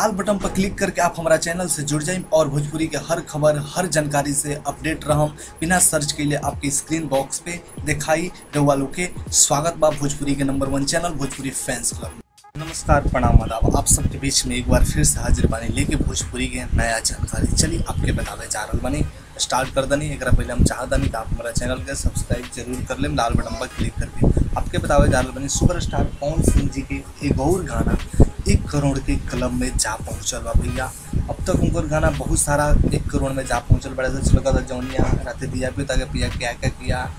लाल button पर click करके आप हमारा चैनल से जुड़ जाइए और भोजपुरी के हर खबर हर जानकारी से अपडेट रहम। बिना सर्च के लिए आपकी स्क्रीन बॉक्स पे दिखाई रउआ लोग के स्वागत बा भोजपुरी के number 1 channel Bhojpuri fans club. नमस्कार, प्रणाम, आदाब। आप सबके बीच में एक बार फिर से हाजिर बानी लेके भोजपुरी के नया जानकारी। चलिए आपके बतावे जा रहा बानी, स्टार्ट कर दनी। एक पहले हम चाहतानी कि आप हमारा चैनल के सब्सक्राइब जरूर कर लें लाल बटन पर क्लिक करके। आपके बतावे जा रहा बानी सुपरस्टार पवन सिंह जी के एक और गाना 1 करोड़ के क्लब में जा पहुँचल बा भैया। अब तक उनकर गाना बहुत सारा 1 करोड़ में जा पहुँचल बड़े से लगा था जौनिया रात दिया पिता के पिया क्या क्या किया,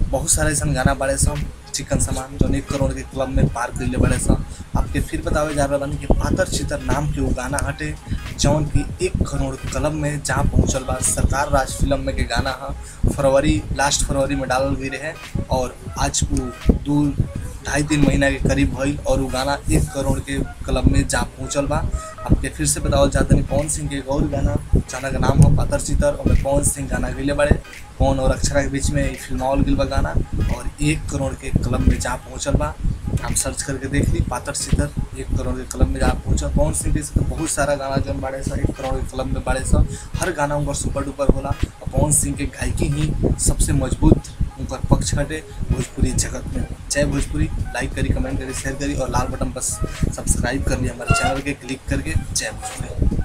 बहुत सारे ऐसा गाना बड़े सब चिकन सामान जो 1 करोड़ के क्लब में पार कर ले बड़े सब। आपके फिर बतावे जा रहा बानी कि पातर चितर नाम के वो गाना हटे जौन की 1 करोड़ क्लब में जा पहुँचल बा। सरकार राज फिल्म में के गाना है लास्ट फरवरी में डालल गई रहे और आज वो 2-2.5-3 महीना के करीब भइल और वो गाना 1 करोड़ के क्लब में जा पहुँचल बा। आपके फिर से बतावल चाहते हैं पवन सिंह के एक और गाना गाना का नाम है पातर चितर और पवन सिंह गाना गईले बड़े पवन और अक्षरा के बीच में फिल्मावल गिल बा गाना और 1 करोड़ के क्लब में जा पहुँचल बा। आप सर्च करके देख ली पातर चितर 1 करोड़ के क्लब में जा पहुँचल। पवन सिंह के तो बहुत सारा गाना जौन बाड़े सा 1 करोड़ के क्लब में बाड़े सा, हर गाना उनका सुपर डुपर होला और पवन सिंह के गायकी ही सबसे मजबूत उनका पक्ष हटे भोजपुरी जगत में। जय भोजपुरी। लाइक करी, कमेंट करी, शेयर करी और लाल बटन पर सब्सक्राइब कर लिया हमारे चैनल के क्लिक करके। जय भोजपुरी।